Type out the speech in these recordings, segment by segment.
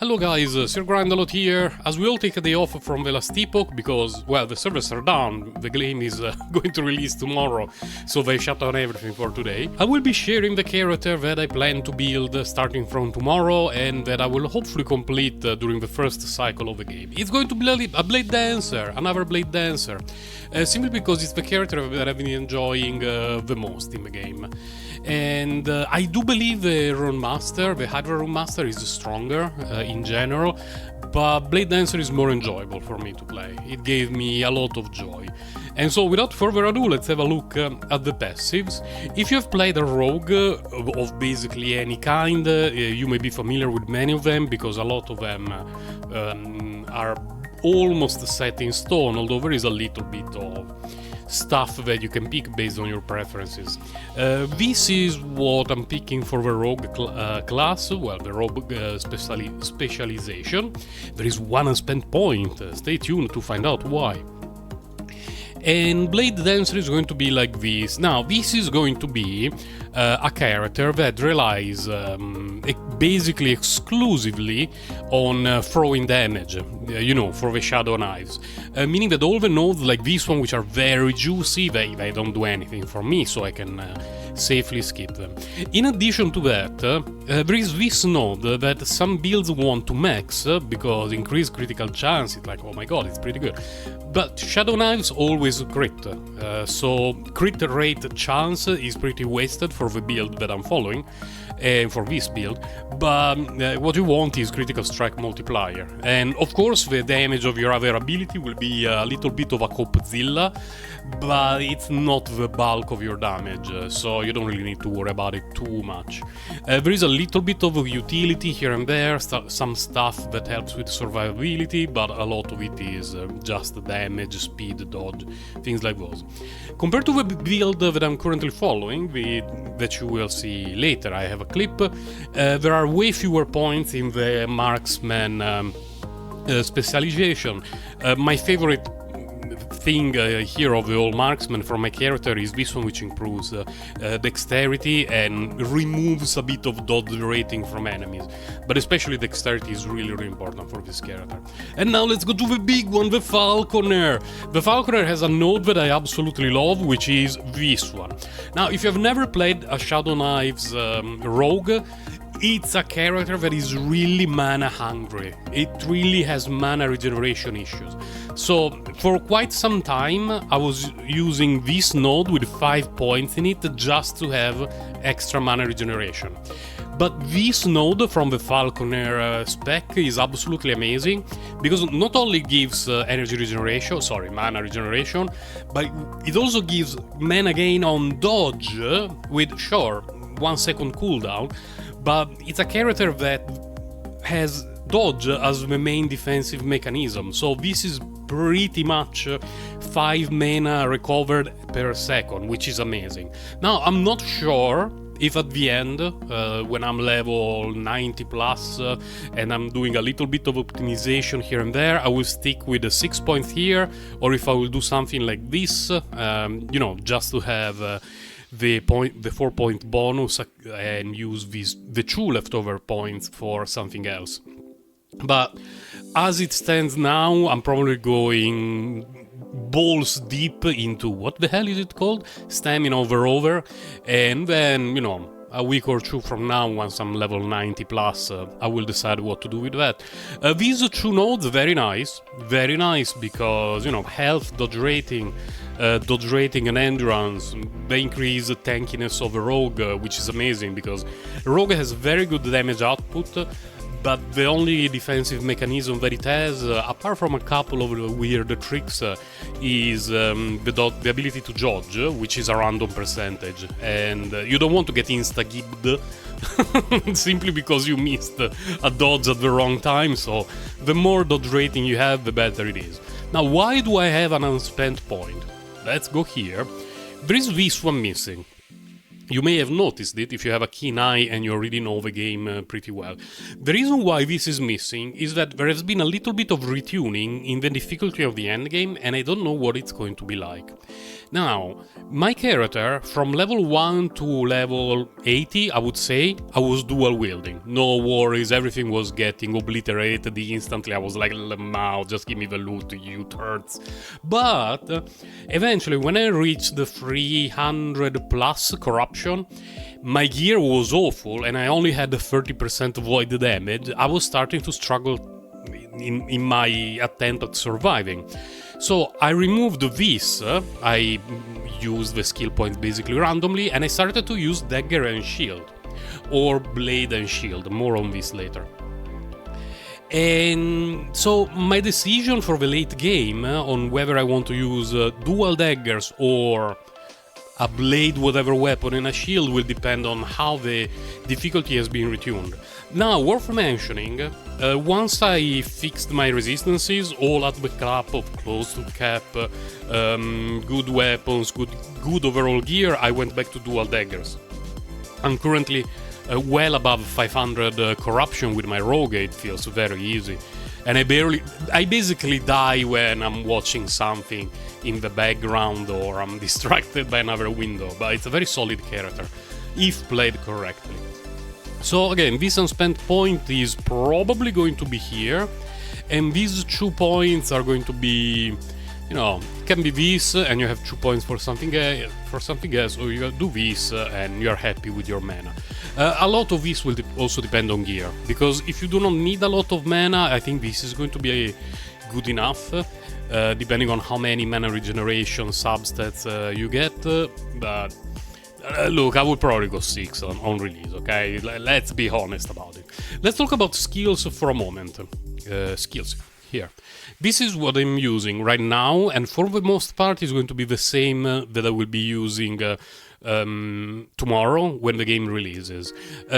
Hello guys, Sir Grindalot here. As we all take a day off from the Last Epoch because, well, the servers are down, the game is going to release tomorrow, so they shut down everything for today. I will be sharing the character that I plan to build starting from tomorrow and that I will hopefully complete during the first cycle of the game. It's going to be a Blade Dancer, another Blade Dancer, simply because it's the character that I've been enjoying the most in the game. And I do believe the Rune Master, the Hydra Rune Master, is stronger in general, but Blade Dancer is more enjoyable for me to play. It gave me a lot of joy. And so without further ado, let's have a look at the passives. If you have played a rogue of basically any kind, you may be familiar with many of them because a lot of them are almost set in stone, although there is a little bit of stuff that you can pick based on your preferences. This is what I'm picking for the rogue class, well, the rogue specialization. There is one unspent point, stay tuned to find out why. And Blade Dancer is going to be like this. Now, this is going to be a character that relies basically exclusively on throwing damage, for the shadow knives. Meaning that all the nodes like this one, which are very juicy, they don't do anything for me, so I can safely skip them. In addition to that, there is this node that some builds want to max because increased critical chance, it's like, oh my god, it's pretty good. But shadow knives always crit, so crit rate chance is pretty wasted for the build that I'm following, for this build, but what you want is critical strike multiplier. And of course the damage of your other ability will be a little bit of a Copzilla, but it's not the bulk of your damage, so you don't really need to worry about it too much. There is a little bit of utility here and there, some stuff that helps with survivability, but a lot of it is just damage, speed, dodge, things like those. Compared to the build that I'm currently following, that you will see later, I have a clip, there are way fewer points in the marksman specialization. My favorite thing here of the old marksman for my character is this one, which improves dexterity and removes a bit of dodge rating from enemies, but especially dexterity is really important for this character. And now let's go to the big one, the Falconer. The Falconer has a node that I absolutely love, which is this one. Now, if you have never played a Shadow Knives rogue, it's a character that is really mana hungry. It really has mana regeneration issues. So for quite some time I was using this node with 5 points in it just to have extra mana regeneration. But this node from the Falconer spec is absolutely amazing because not only gives mana regeneration, but it also gives mana gain on dodge with, sure, 1 second cooldown, but it's a character that has dodge as the main defensive mechanism, so this is pretty much 5 mana recovered per second, which is amazing. Now, I'm not sure if at the end, when I'm level 90 plus and I'm doing a little bit of optimization here and there, I will stick with the 6 points here, or if I will do something like this, just to have the 4 point bonus and use the 2 leftover points for something else. But as it stands now, I'm probably going balls deep into, what the hell is it called? Stamina over, and then, a week or two from now, once I'm level 90 plus, I will decide what to do with that. These 2 nodes, very nice because, health, dodge rating and endurance, they increase the tankiness of a rogue, which is amazing because rogue has very good damage output, but the only defensive mechanism that it has, apart from a couple of weird tricks, is the ability to dodge, which is a random percentage, and you don't want to get insta-gibbed simply because you missed a dodge at the wrong time, so the more dodge rating you have, the better it is. Now, why do I have an unspent point? Let's go here. There is this one missing. You may have noticed it if you have a keen eye and you already know the game pretty well. The reason why this is missing is that there has been a little bit of retuning in the difficulty of the endgame, and I don't know what it's going to be like. Now, my character, from level 1 to level 80, I would say, I was dual wielding. No worries, everything was getting obliterated instantly. I was like, Lemao, just give me the loot, you turds. But eventually, when I reached the 300 plus corruption, my gear was awful and I only had the 30% void damage. I was starting to struggle in my attempt at surviving. So I removed this, I used the skill points basically randomly, and I started to use dagger and shield, or blade and shield, more on this later. And so my decision for the late game on whether I want to use dual daggers or a blade, whatever weapon, and a shield will depend on how the difficulty has been retuned. Now, worth mentioning, once I fixed my resistances, all at the cap of close to cap, good weapons, good overall gear, I went back to dual daggers. I'm currently well above 500 corruption with my rogue, it feels very easy. And I basically die when I'm watching something in the background or I'm distracted by another window, but it's a very solid character, if played correctly. So again, this unspent point is probably going to be here, and these 2 points are going to be, can be this, and you have 2 points for something else, or you do this, and you're happy with your mana. A lot of this will also depend on gear, because if you do not need a lot of mana, I think this is going to be good enough, depending on how many mana regeneration substats you get, but look, I would probably go 6 on release, okay? Let's be honest about it. Let's talk about skills for a moment. Skills, here. This is what I'm using right now, and for the most part is going to be the same that I will be using tomorrow when the game releases.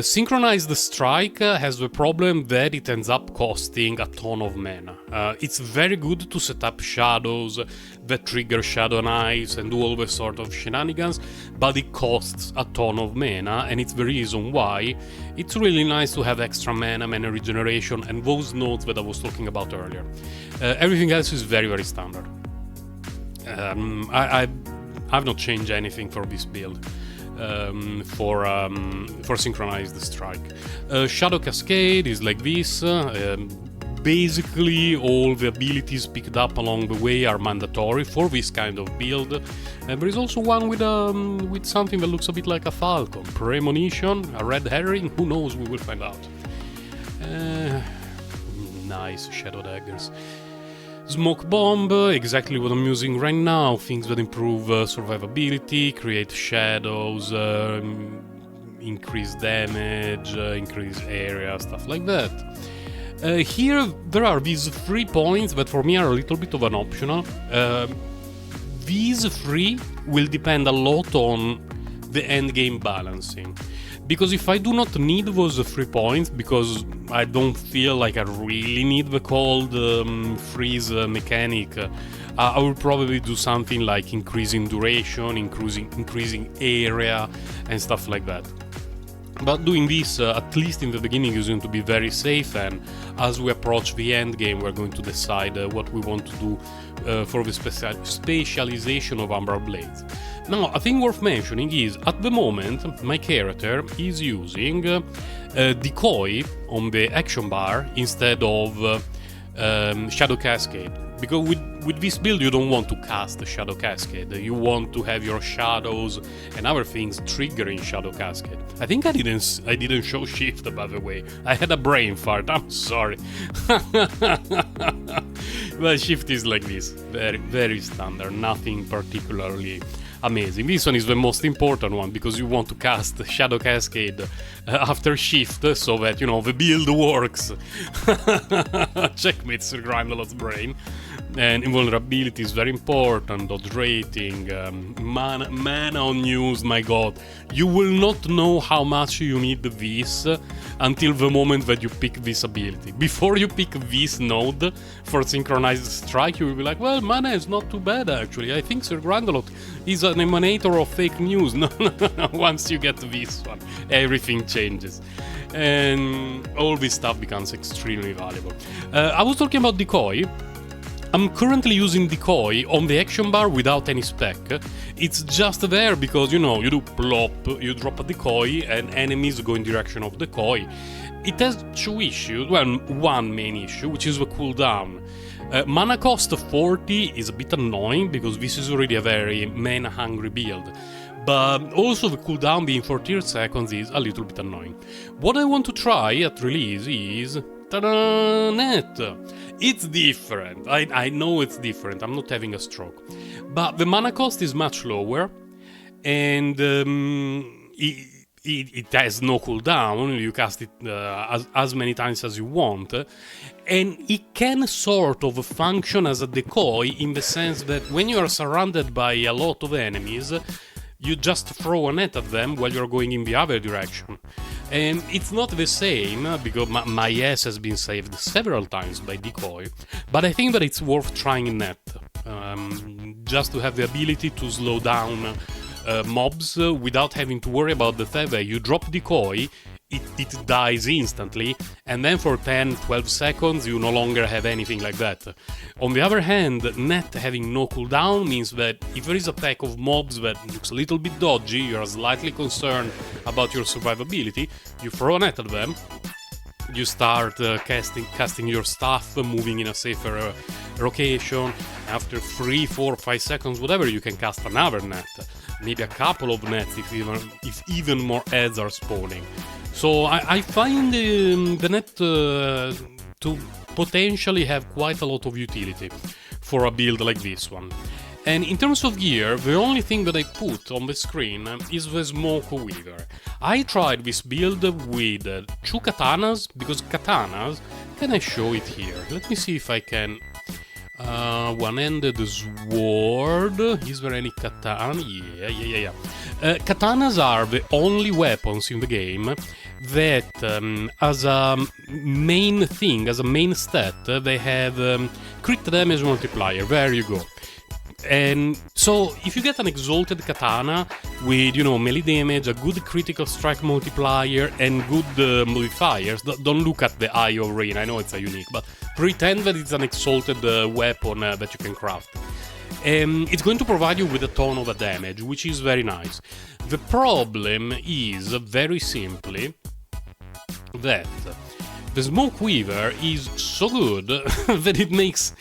Synchronized Strike has the problem that it ends up costing a ton of mana. It's very good to set up shadows that trigger shadow knives and do all the sort of shenanigans, but it costs a ton of mana, and it's the reason why it's really nice to have extra mana regeneration, and those nodes that I was talking about earlier. Everything else is very, very standard. I've not changed anything for this build for Synchronized Strike. Shadow Cascade is like this. Basically, all the abilities picked up along the way are mandatory for this kind of build. And there is also one with something that looks a bit like a falcon. Premonition, a red herring, who knows, we will find out. Nice shadow daggers. Smoke Bomb, exactly what I'm using right now, things that improve survivability, create shadows, increase damage, increase area, stuff like that. Here there are these 3 points that for me are a little bit of an optional. These 3 will depend a lot on the endgame balancing. Because if I do not need those 3 points, because I don't feel like I really need the cold freeze mechanic, I will probably do something like increasing duration, increasing area, and stuff like that. But doing this, at least in the beginning, is going to be very safe, and as we approach the end game, we're going to decide what we want to do for the specialization of Umbral Blades. Now, a thing worth mentioning is, at the moment, my character is using Decoy on the action bar instead of Shadow Cascade. Because with this build you don't want to cast Shadow Cascade, you want to have your shadows and other things triggering Shadow Cascade. I think I didn't show shift, by the way. I had a brain fart, I'm sorry. But shift is like this, very, very standard, nothing particularly amazing. This one is the most important one because you want to cast Shadow Cascade after shift so that, the build works. Checkmate Sir Grindelot's brain. And invulnerability is very important, dodge rating, mana on news, my god. You will not know how much you need this until the moment that you pick this ability. Before you pick this node for Synchronized Strike, you will be like, well, mana is not too bad actually. I think Sir Grindelot is an emanator of fake news. No. Once you get this one, everything changes. And all this stuff becomes extremely valuable. I was talking about Decoy. I'm currently using decoy on the action bar without any spec. It's just there because, you know, you do plop, you drop a decoy, and enemies go in direction of decoy. It has two issues, well, one main issue, which is the cooldown. Mana cost 40 is a bit annoying because this is already a very mana-hungry build. But also the cooldown being 40 seconds is a little bit annoying. What I want to try at release is... ta-da! Net! It's different. I know it's different, I'm not having a stroke. But the mana cost is much lower, and it has no cooldown, you cast it as many times as you want, and it can sort of function as a decoy in the sense that when you are surrounded by a lot of enemies, you just throw a net at them while you're going in the other direction. And it's not the same, because my ass has been saved several times by decoy, but I think that it's worth trying net, just to have the ability to slow down mobs without having to worry about the fact that you drop decoy, it dies instantly, and then for 10-12 seconds you no longer have anything like that. On the other hand, net having no cooldown means that if there is a pack of mobs that looks a little bit dodgy, you are slightly concerned about your survivability, you throw a net at them, you start casting your stuff, moving in a safer location. After 3, 4, 5 seconds, whatever, you can cast another net, maybe a couple of nets if even more heads are spawning. So I find the net to potentially have quite a lot of utility for a build like this one. And in terms of gear, the only thing that I put on the screen is the Smoke Weaver. I tried this build with 2 katanas, because katanas... Can I show it here? Let me see if I can... one-handed sword... Is there any katana? Yeah. Katanas are the only weapons in the game that, as a main thing, as a main stat, they have crit damage multiplier. There you go. And so, if you get an exalted katana with, you know, melee damage, a good critical strike multiplier, and good modifiers, don't look at the Eye of Rain, I know it's a unique, but pretend that it's an exalted weapon that you can craft. It's going to provide you with a ton of damage, which is very nice. The problem is, very simply, that the Smoke Weaver is so good that it makes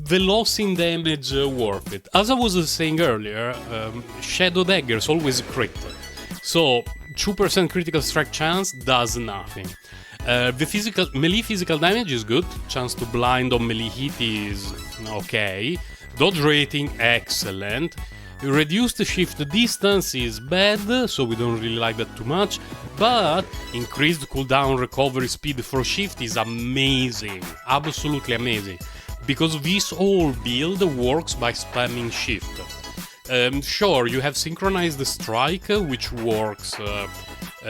the loss in damage worth it. As I was saying earlier, Shadow Daggers always crit, so 2% critical strike chance does nothing. The melee physical damage is good, chance to blind on melee hit is okay, dodge rating excellent, reduced shift distance is bad, so we don't really like that too much, but increased cooldown recovery speed for shift is amazing, absolutely amazing. Because this whole build works by spamming shift. Sure, you have synchronized the strike, which works...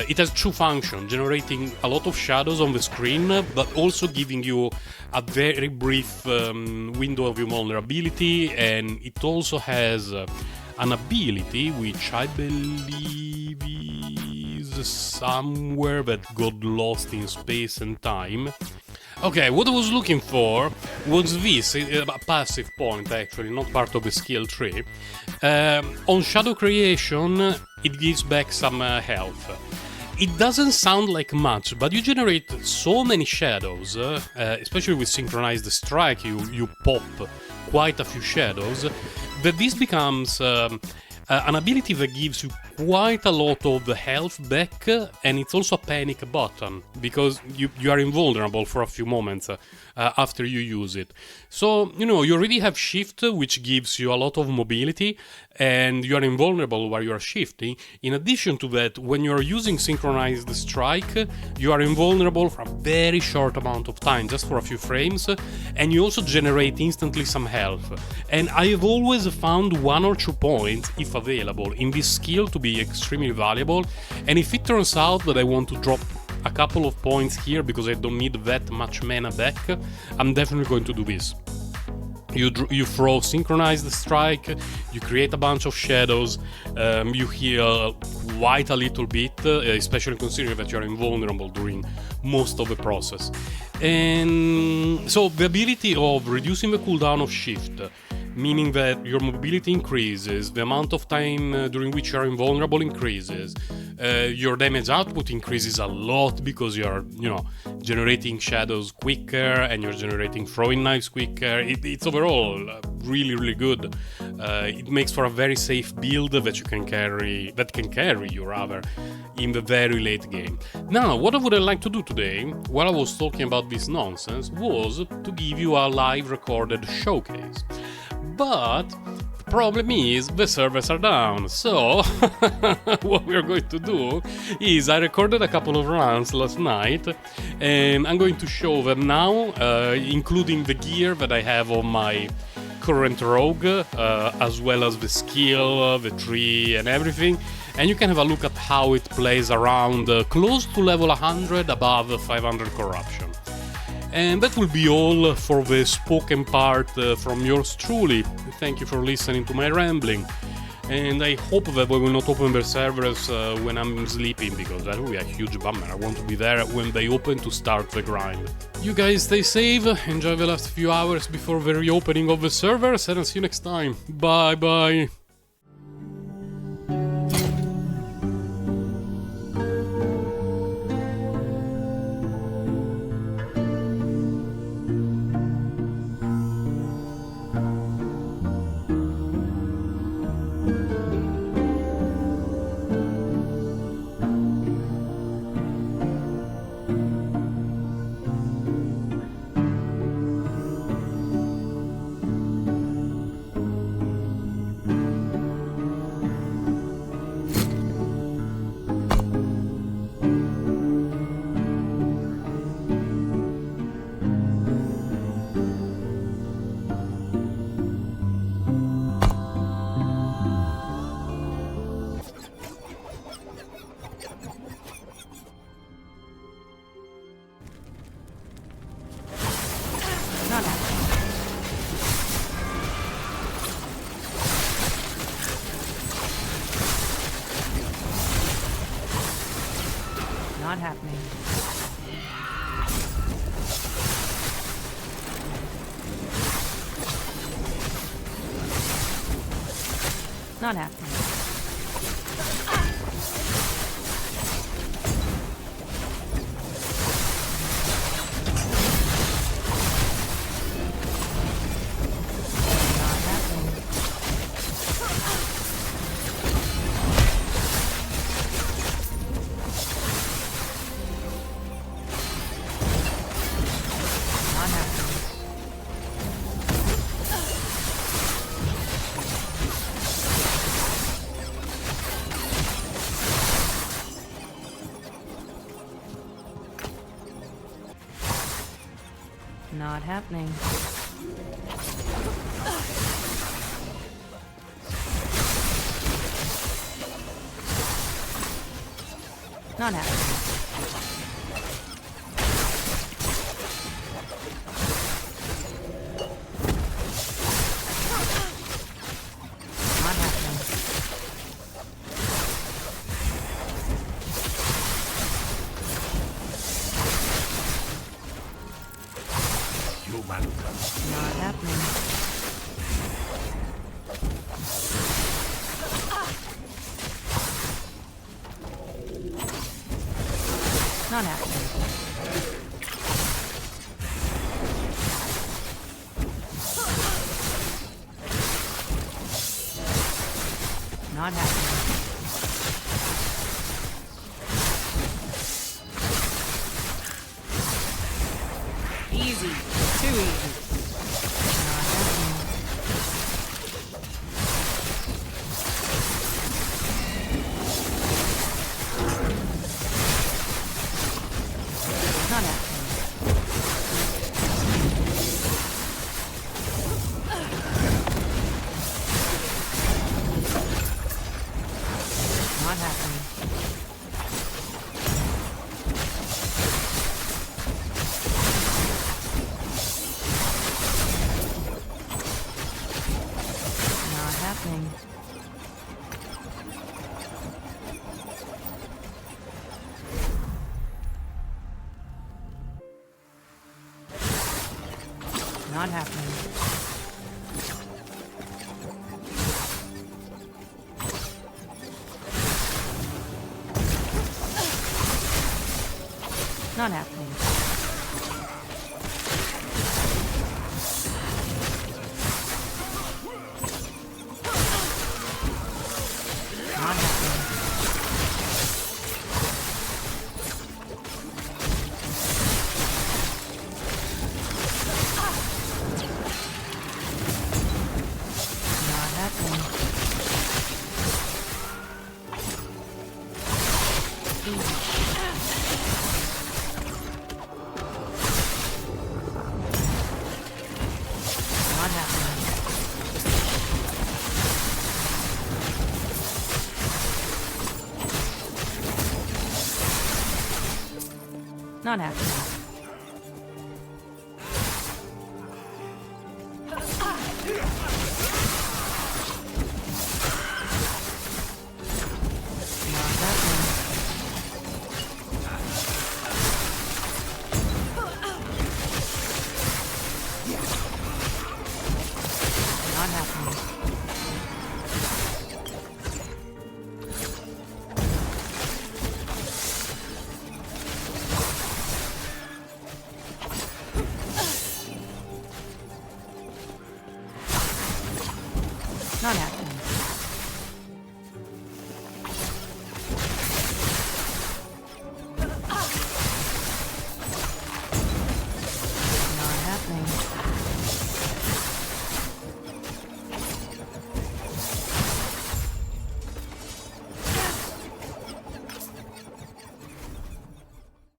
it has 2 functions, generating a lot of shadows on the screen, but also giving you a very brief window of invulnerability, and it also has an ability, which I believe is somewhere that got lost in space and time. Okay, what I was looking for was this, a passive point actually, not part of the skill tree. On Shadow Creation, it gives back some health. It doesn't sound like much, but you generate so many shadows, especially with Synchronized Strike, you pop quite a few shadows, that this becomes an ability that gives you quite a lot of health back, and it's also a panic button, because you are invulnerable for a few moments after you use it. So, you know, you already have shift, which gives you a lot of mobility, and you are invulnerable while you are shifting. In addition to that, when you are using Synchronized Strike, you are invulnerable for a very short amount of time, just for a few frames, and you also generate instantly some health. And I have always found 1 or 2 points, if available, in this skill to be extremely valuable, and if it turns out that I want to drop a couple of points here because I don't need that much mana back, I'm definitely going to do this. You throw Synchronized Strike, you create a bunch of shadows, you heal quite a little bit, especially considering that you're invulnerable during most of the process. And So the ability of reducing the cooldown of shift, meaning that your mobility increases, the amount of time during which you are invulnerable increases, your damage output increases a lot because you're, generating shadows quicker and you're generating throwing knives quicker. It's overall really, really good. It makes for a very safe build that can carry you rather in the very late game. Now, what I would like to do today, while I was talking about this nonsense, was to give you a live recorded showcase. But the problem is the servers are down, so what we're going to do is I recorded a couple of rounds last night and I'm going to show them now, including the gear that I have on my current rogue, as well as the skill, the tree and everything, and you can have a look at how it plays around close to level 100, above 500 corruption. And that will be all for the spoken part from yours truly. Thank you for listening to my rambling. And I hope that we will not open their servers when I'm sleeping, because that will be a huge bummer. I want to be there when they open to start the grind. You guys stay safe, enjoy the last few hours before the reopening of the servers, and I'll see you next time. Bye bye. Not happening. Not happening. Not happening. Not happening. Not happening. Not happening. Not happening. Not happening. Easy. Too easy. Not happening. Not happening. Not happening. Not happening. Not happening. Not happening. Not happening. Easy. Not happening. Not happening.